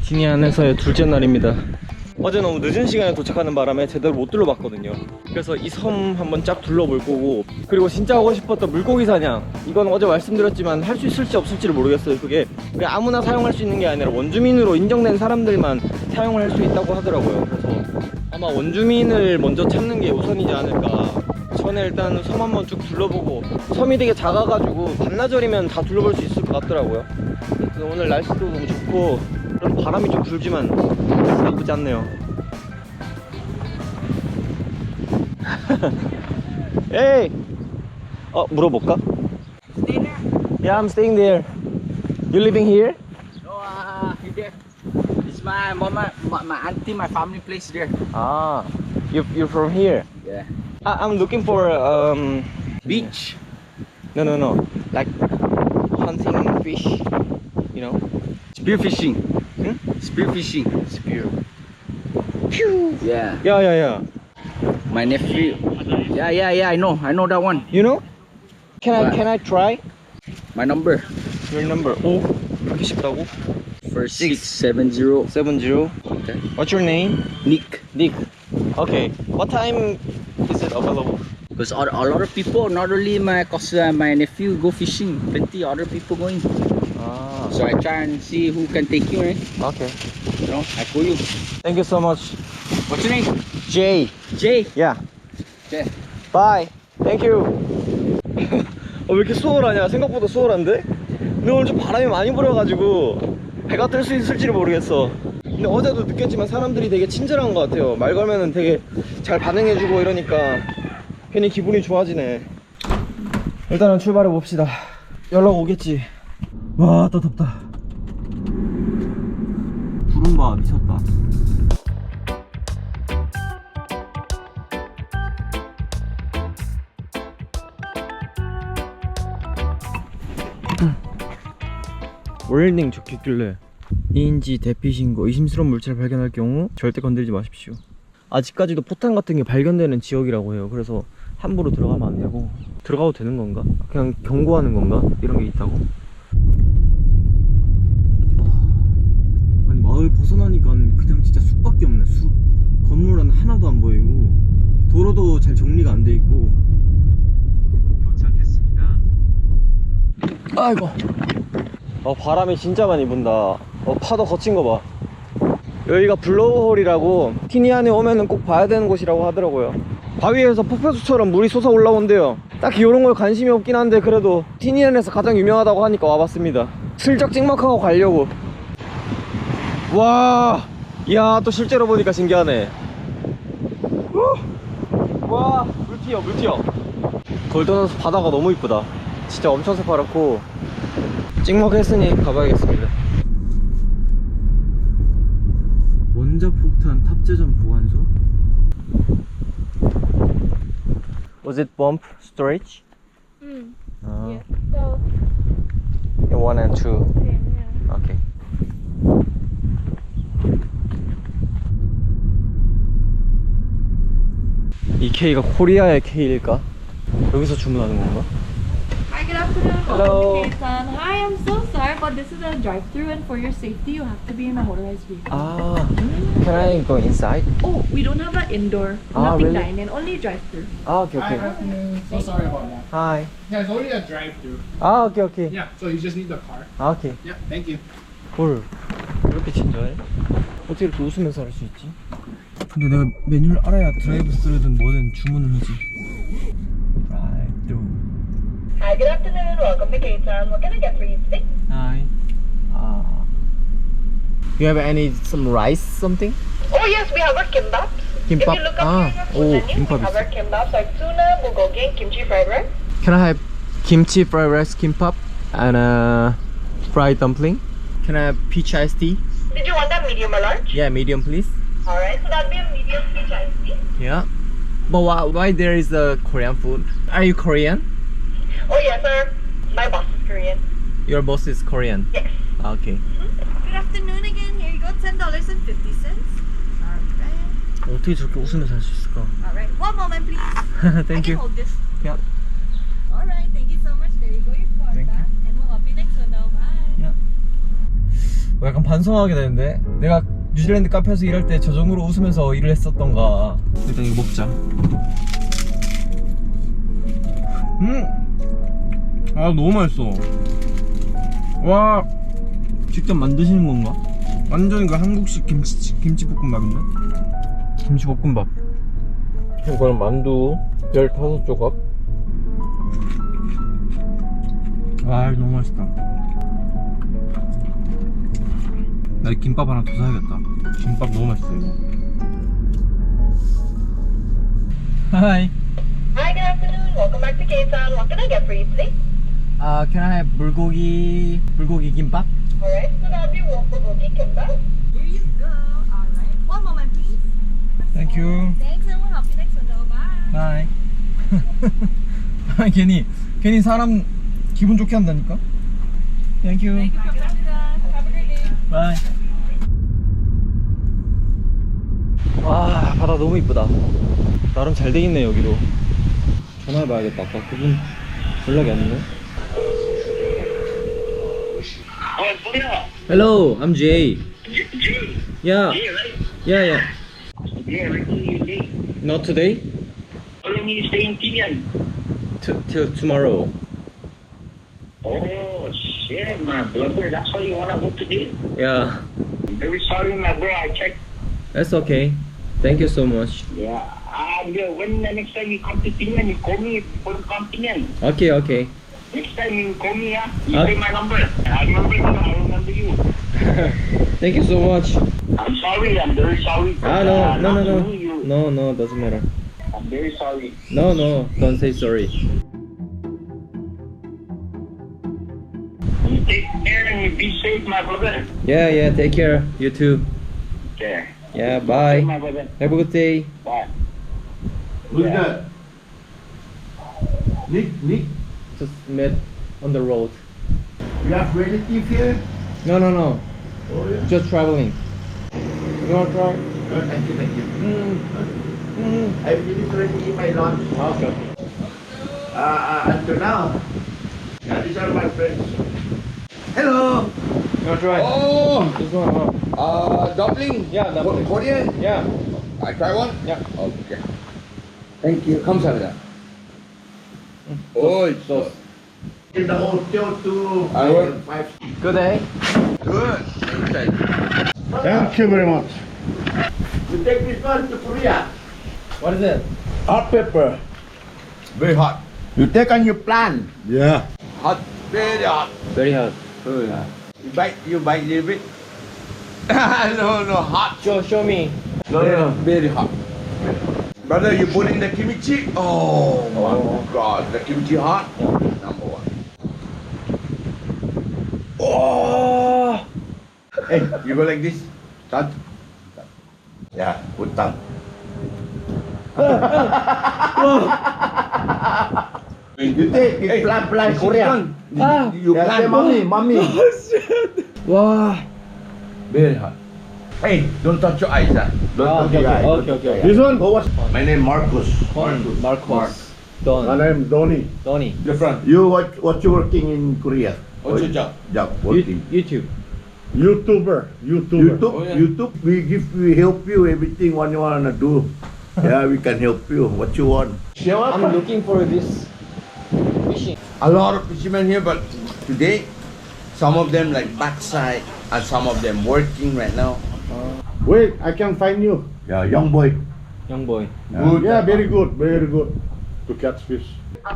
티니안에서의 둘째 날입니다. 어제 너무 늦은 시간에 도착하는 바람에 제대로 못 둘러봤거든요. 그래서 이 섬 한번 쫙 둘러볼 거고, 그리고 진짜 하고 싶었던 물고기 사냥, 이건 어제 말씀드렸지만 할 수 있을지 없을지를 모르겠어요. 그게 그냥 아무나 사용할 수 있는 게 아니라 원주민으로 인정된 사람들만 사용을 할 수 있다고 하더라고요. 그래서 아마 원주민을 먼저 찾는 게 우선이지 않을까. 전에 일단 섬 한번 쭉 둘러보고, 섬이 되게 작아가지고 반나절이면 다 둘러볼 수 있을 것 같더라고요. 그래서 오늘 날씨도 너무 좋고, 그럼 바람이 좀 불지만 나쁘지 않네요. 에이! 물어볼까? Stay there? Yeah, I'm staying there. You living here? No, you there. It's my mama, my auntie, my family place there. Ah, you're from here? Yeah. I'm looking for Beach. No. Like hunting fish, you know? Spear fishing. Hmm? Spear fishing. Spear. Yeah. Yeah. My nephew. Yeah. I know that one. You know? What? Can I try? My number. Your number. 오, 그렇게 쉽다고? 4670. 70. Okay. What's your name? Nick. Nick. Okay. What time is it available? Because a lot of people, not only my cousin, my nephew, go fishing. Plenty other people going. Ah, So I try and see who can take you, right? okay. You know, I call you. Thank you so much. What's your name? Jay. Jay. Yeah. Jay. Bye. Thank you. 왜 이렇게 수월하냐? 생각보다 수월한데? 근데 오늘 좀 바람이 많이 불어가지고 배가 뜰 수 있을지를 모르겠어. 근데 어제도 느꼈지만 사람들이 되게 친절한 것 같아요. 말 걸면은 되게 잘 반응해주고 이러니까 괜히 기분이 좋아지네. 일단은 출발해 봅시다. 연락 오겠지. 와, 또 덥다. 구름 봐, 미쳤다. 워닝 적혀있길래 인지 대피 신고, 의심스러운 물체를 발견할 경우 절대 건들지 마십시오. 아직까지도 포탄 같은 게 발견되는 지역이라고 해요. 그래서 함부로 들어가면 안 되고. 들어가도 되는 건가? 그냥 경고하는 건가? 이런 게 있다고. 아니, 마을 벗어나니까 그냥 진짜 숲밖에 없네. 숲. 건물은 하나도 안 보이고 도로도 잘 정리가 안 돼 있고. 도착했습니다. 아이고. 바람이 진짜 많이 분다. 파도 거친 거 봐. 여기가 블로우홀이라고, 티니안에 오면은 꼭 봐야 되는 곳이라고 하더라고요. 바위에서 폭포수처럼 물이 솟아 올라온대요. 딱히 이런 거에 관심이 없긴 한데 그래도 티니안에서 가장 유명하다고 하니까 와봤습니다. 슬쩍 찍먹하고 가려고. 와, 이야, 또 실제로 보니까 신기하네. 와, 물 튀어. 돌던어서 바다가 너무 이쁘다. 진짜 엄청 새파랗고. 찍먹했으니 가봐야겠습니다. 원자폭탄 탑재전 보관소? Was it bomb storage? Yeah. So, 1 and 2. same, yeah. Okay. 이 K가 코리아의 K일까? 여기서 주문하는 건가? Hi, good afternoon. Hello. Welcome to Kaisan. Hi, I'm so sorry, but this is a drive-through, and for your safety, you have to be in a motorized vehicle. Ah, can I go inside? Oh, we don't have an indoor, Ah, nothing really? dine-in, only drive-through. Ah, okay. Hi, good afternoon. So sorry about that. Hi. Yeah, it's only a drive-through. Ah, okay. Yeah, so you just need the car. Ah, okay. Yeah, thank you. 헐, 이렇게 친절해? 어떻게 이렇게 웃으면서 할 수 있지? 근데 내가 메뉴를 알아야 드라이브 스루든 뭐든 주문을 하지. 드라이브. Hi, good afternoon. Welcome to Kaisan. What can I get for you today? Hi. You have some rice something? Oh yes, we have our kimbaps. If Kimbap. you look up here in our food menu, we kimbap. have our kimbaps like tuna, bulgogi, and kimchi fried rice. Can I have kimchi fried rice kimbap and fried dumpling? Can I have peach iced tea? Did you want that medium or large? Yeah, medium please. Alright, so that'll be a medium peach iced tea. Yeah. But why there is a Korean food? Are you Korean? Oh yes, sir. My boss is Korean. Your boss is Korean? Yes. Okay. Good afternoon again. Here you go, $10.50. Alright. 어떻게 저렇게 웃으면서 할 수 있을까? Alright. One moment, please. Thank I you. can hold this. Yeah. Alright. Thank you so much. There you go, your card Thank you. back. And we'll 약간 반성하게 되는데 내가 뉴질랜드 카페에서 일할 때 저 정도로 웃으면서 일을 했었던가. 일단 이거 먹자. 아 너무 맛있어. 와, 직접 만드시는 건가? 완전 그 한국식 김치볶음밥인데? 김치볶음밥. 이거는 만두 15조각. 와, 너무 맛있다. 나 김밥 하나 더 사야겠다. 김밥 너무 맛있어 이거. 하이. Hi, good afternoon. Welcome back to K-Town. What can I get for you today? Can I have 불고기 김밥? Alright, so that'll be one bulgogi kimbap. Here you go. Alright. One moment, please. Thank you. Thanks, and we'll help you next window. Bye. 바이. 괜히 사람 기분 좋게 한다니까. Thank you. Thank you, 감사합니다. Have a great day. 바이. 와, 바다 너무 이쁘다. 나름 잘 돼 있네 여기도. 전화해봐야겠다. 아까 그분 연락이 안 오네. Hello, I'm Jay. Jay? Yeah. Yeah, right? Yeah. Yeah, right till you day. Not today. How long you stay in Tiyan? Till tomorrow. Oh, shit, my brother. That's why you wanna go today? Yeah. I'm very sorry, my bro. I checked. That's okay. Thank you so much. Yeah. When the next time you come to Tiyan, you call me for the company. Okay. Next time you call me, you Okay. say my number. I remember you. Thank you so much. I'm sorry. I'm very sorry. No, doesn't matter. I'm very sorry. No, don't say sorry. You take care and you be safe, my brother. Yeah, take care. You too. Okay. Yeah, bye. My brother. Have a good day. Bye. Who's Yeah. that? Nick? Just met on the road. You have relative here? No. Oh, yeah. Just traveling. You wanna try? Thank you. I finished already eat my lunch. Okay. Until now. Yeah, these are my friends. Hello! You wanna try? Oh! This one. Dumpling? Yeah, dumpling. Korean? Yeah. I try one? Yeah. Okay. Thank you. 감사합니다. Oh, it's Sauce. in the hotel to I will. 5. Good day. Good. Thank you very much. You take this one to Korea. What is it? Hot pepper. Very hot. You take and you plant. Yeah. Hot. Very hot. Very hot. You bite a little bit. no, hot. Show me. No. Very hot. Brother, you put in the kimchi. Oh my God, the kimchi hot. Number one. Oh. Hey, you go like this. Start. Yeah, put tongue. You take, you plant Korean. You plant. Mommy. Wow. Very hot. Hey, don't touch your eyes, huh? Don't touch your eyes. Okay. This one? My name Marcus. Marcos. Don. My name Donny. Donny. The front. You what you working in Korea? What's your job? Job working. YouTube. YouTuber. YouTube. Oh, yeah. YouTube. We help you everything what you wanna do. Yeah, we can help you. What you want? I'm looking for this fishing. A lot of fishermen here, but today, some of them like backside, and some of them working right now. Wait, I can find you. Yeah, young boy. Young boy. Good. Yeah, very good to catch fish.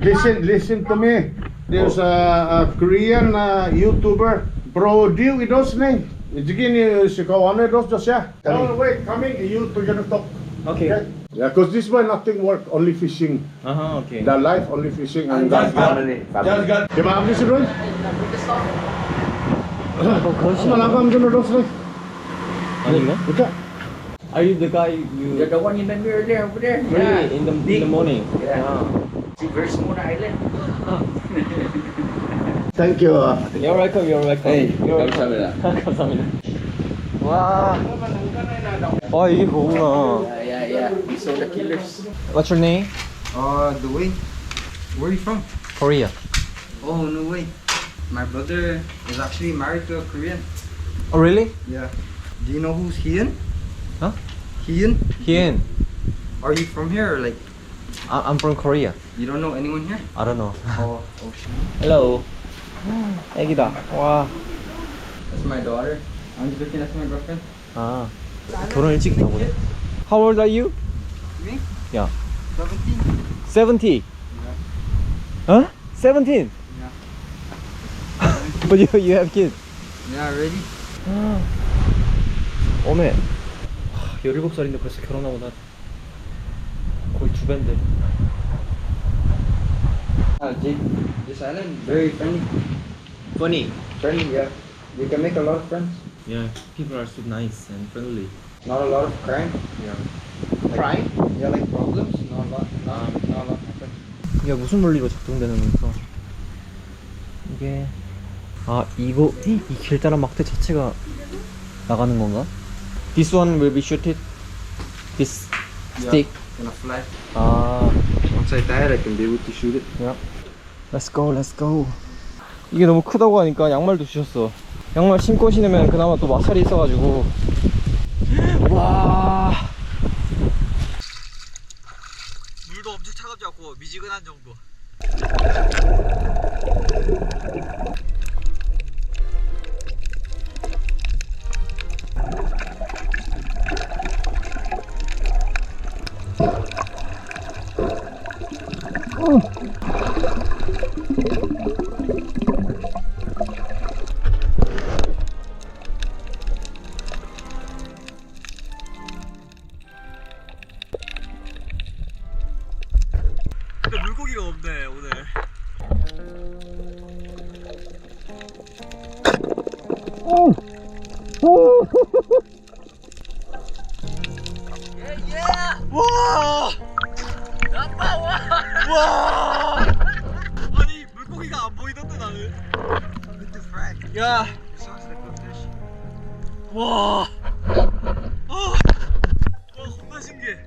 Listen to me. There's a Korean YouTuber. Bro, deal with those name. Again, si kawan those just yeah. Oh wait, coming. You two gonna talk. Okay. Yeah, cause this one nothing work. Only fishing. Okay. The life only fishing and Just got, family. just got. Di ba abis bro? Malangkam dun dos rin. 아닌가? Ika. Are you the guy you You're the one in the mirror there, over there. really in the morning? Yeah. See, very small island. Thank you. You're welcome. Hey, You're welcome. 감사합니다. 감사합니다. 와. 아 이게 그거구나. Yeah. We saw the killers. What's your name? The way. Where are you from? Korea. Oh, no way. My brother is actually married to a Korean. Oh really? Yeah. Do you know who's Hien? Huh? Hien? Hien. Are you from here or like I'm from Korea. you don't know anyone here? I don't know. Oh shit. Hello. 애기다. 와. That's my daughter. I'm just looking at my girlfriend. 아. 결혼 일찍 했나 보네. How old are you? Me? Yeah. 17. 70. Huh? 17. Yeah. But you have kids. Yeah, ready? 어메. 17살인데 벌써 결혼하고 나 거의 2배인데. Jake, this island very friendly. Funny. Friendly, yeah. You can make a lot of friends. Yeah, people are so nice and friendly. Not a lot of crime. Yeah. Crime? Yeah, like problems. Not a lot. Not a lot happen. 이게 무슨 원리로 작동되는 거니까 이게 이거 이 길다란 막대 자체가 나가는 건가? This one will be shooted. This stick. Gonna fly. Once I die, I can be able to shoot it. Yeah. Let's go, let's go. 이게 너무 크다고 하니까 양말도 주셨어. 양말 신고 신으면 그나마 또 마찰이 있어가지고. 와. 물도 엄청 차갑지 않고 미지근한 정도. 근데 물고기가 없네 오늘. 와! 와! 아니 물고기가 안 보이던데 나는. 야! 와! 와 겁나 신기해.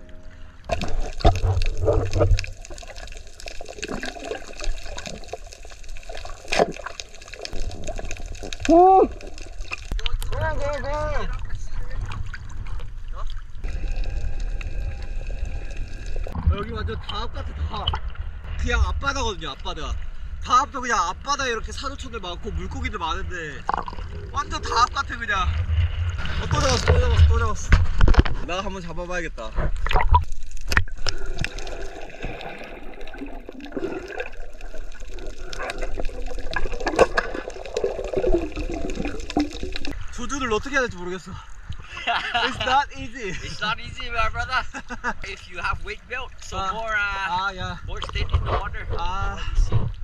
여기 완전 다압 같아. 다압. 그냥 앞바다거든요. 앞바다. 다압도 그냥 앞바다에 이렇게 산호초들 많고 물고기들 많은데 완전 다압 같아 그냥. 또 잡았어. 나 한번 잡아봐야겠다. 조준을 어떻게 해야 될지 모르겠어. It's not easy. It's not easy, my brother. If you have weight belt, so yeah. more steady in the water.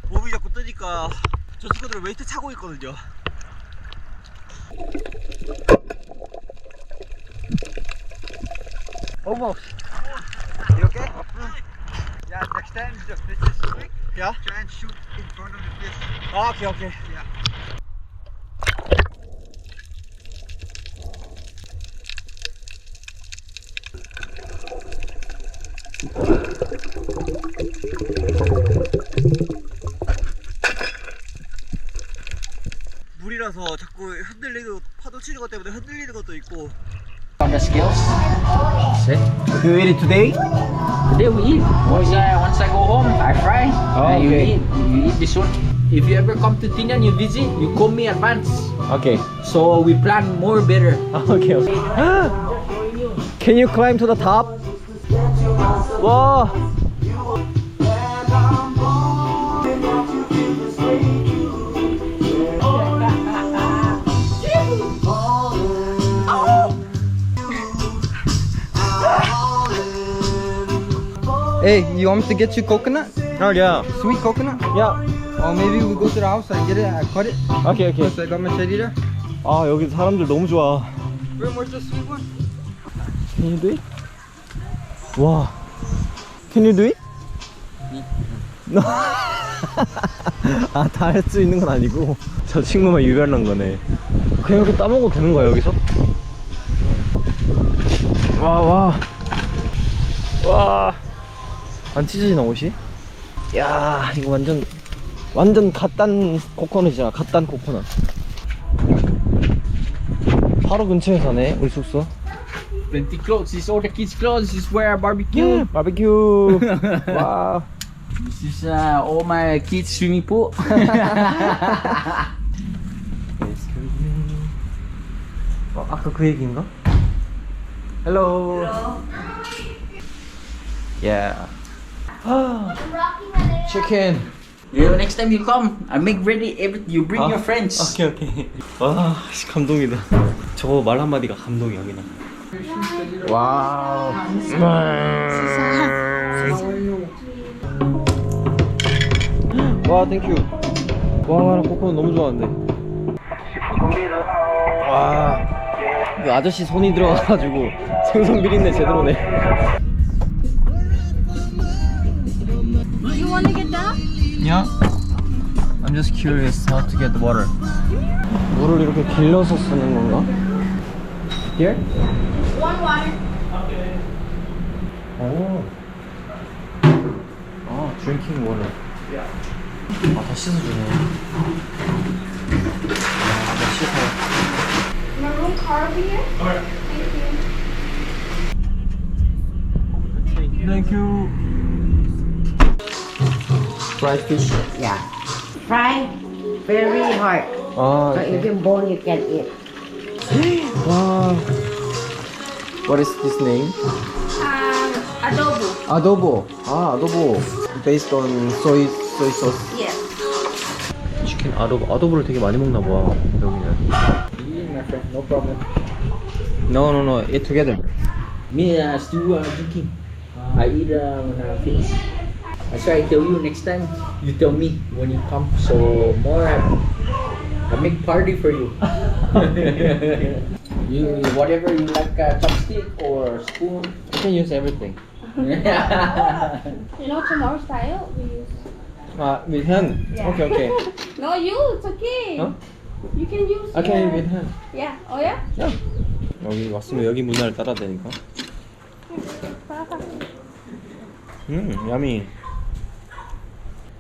몸이 자꾸 뜨니까 저 친구들은 웨이트 차고 있거든요. Almost. You okay? Yeah, next time the fish is quick. Yeah. Try and shoot in front of the fish. Okay. Yeah. 물이라서 자꾸 흔들리는 파도 치는 것 때문에 흔들리는 것도 있고. On the scales. You eat it today? Today we eat. Once I go home, I fry. And okay. You eat this one. If you ever come to Tinian, you visit, you call me advance. Okay. So we plan more better. Okay. Can you climb to the top? 와. Hey, you want me to get you coconut? Oh yeah. Sweet coconut? Yeah. Or maybe we go to the house and get it. I cut it. Okay. Plus I got my teddy there. 아 여기 사람들 너무 좋아. Where's the sweet one? Can you do it? 와. Can you do it? No. 아, 다 할 수 있는 건 아니고 저 친구만 유별난 거네. 그냥 이렇게 따먹어도 되는 거야 여기서? 와. 안 찢어지나 옷이? 야 이거 완전 갓단 코코넛이잖아. 갓단 코코넛. 바로 근처에 사네 우리 숙소. Plenty clothes. This is all the kids' clothes. This is where I barbecue. 바베큐. 와. This is all my kids' swimming pool. 아까 그 얘기인가? Hello. Yeah. Chicken. Yeah, next time you come, I make ready everything. You bring your friends. 오케이 오케이. 와, 감동이다. 저거 말 한마디가 감동이야 그냥. 와우. 와, 땡큐. 와, 나 코코넛 너무 좋아하는데. 와, 그 아저씨 손이 들어가가지고 생선 비린내 제대로네. You wanna get down? Yeah. I'm just curious how to get the water. 물을 이렇게 길러서 쓰는 건가? Here? One water. 오. 아, drinking water. 아, 다 씻어주네. 아, 다 씻어. Maroon car over here. Alright. Thank you. Thank you. Fried fish. Yeah. Fry very hard. 아, So even bone you can eat. 와. What is this name? Adobo. Adobo. 아, adobo. Based on soy sauce. Yes. 치킨 아도보를 되게 많이 먹나 봐. 여기는. My friend, no problem. No. Eat together. Me still drinking. I eat when I finish. That's why I tell you next time. You tell me when you come. So more, I make party for you. You whatever you like, chopstick or spoon. You can use everything. You know tomorrow style we use. 아, with hand. Yeah. Okay. No, you. It's okay. Huh? You can use. Okay, your- with hand. Yeah. Oh yeah. Yeah. 여기 왔으면 여기 문화를 따라야 되니까. yummy.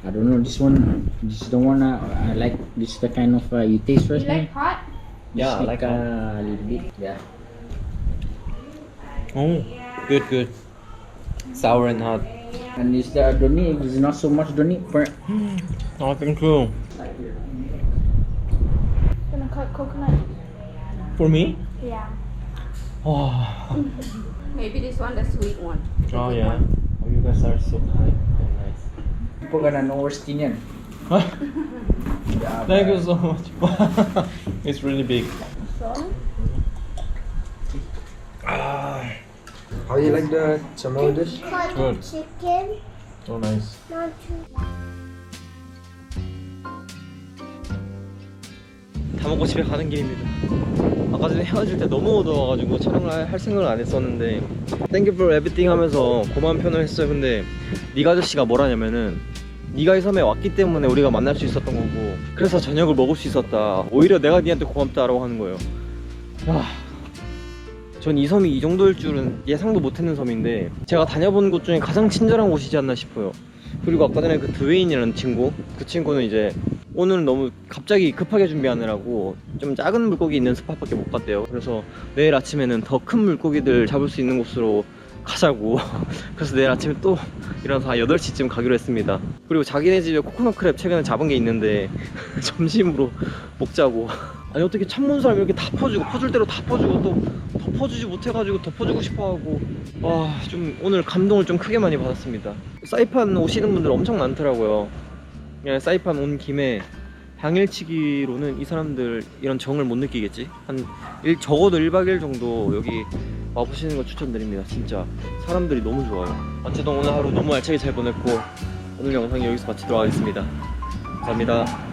I don't know this one. This is the one I like. This is the kind of you taste You first. like hot? Yeah, I like a little bit. Yeah. Oh, good. Sour and hot. And this the doni. This is not so much doni. Oh, thank you. Gonna cut coconut. For me? Yeah. Oh, Maybe this one, the sweet one. The oh good yeah. one. Oh, you guys are so kind and nice. People gonna know where's Tinian. Thank you so much. It's really big. So, How you like the chamao dish? Good. Chicken. So nice. Not too. 다 먹고 집에 가는 길입니다. 아까 전에 헤어질 때 너무 어두워가지고 촬영을 할 생각을 안 했었는데 Thank you for everything 하면서 고마운 표현을 했어요. 근데 니가 아저씨가 뭐라냐면은 네가 이 섬에 왔기 때문에 우리가 만날 수 있었던 거고 그래서 저녁을 먹을 수 있었다. 오히려 내가 니한테 고맙다라고 하는 거예요. 와, 전 이 섬이 이 정도일 줄은 예상도 못했는 섬인데 제가 다녀본 곳 중에 가장 친절한 곳이지 않나 싶어요. 그리고 아까 전에 그 드웨인이라는 친구, 그 친구는 이제 오늘은 너무 갑자기 급하게 준비하느라고 좀 작은 물고기 있는 스팟밖에 못 갔대요. 그래서 내일 아침에는 더 큰 물고기들 잡을 수 있는 곳으로 가자고 그래서 내일 아침에 또 일어나서 한 8시쯤 가기로 했습니다. 그리고 자기네 집에 코코넛 크랩 최근에 잡은 게 있는데 점심으로 먹자고. 아니 어떻게 참문 사람 이렇게 다 퍼주고 퍼줄 대로 다 퍼주고 또 덮어주지 못해가지고 덮어주고 싶어하고 좀 오늘 감동을 좀 크게 많이 받았습니다. 사이판 오시는 분들 엄청 많더라고요. 그냥 사이판 온 김에 당일치기로는 이 사람들 이런 정을 못 느끼겠지? 적어도 1박 2일 정도 여기 와보시는 거 추천드립니다. 진짜 사람들이 너무 좋아요. 어쨌든 오늘 하루 너무 알차게 잘 보냈고 오늘 영상 여기서 마치도록 하겠습니다. 감사합니다.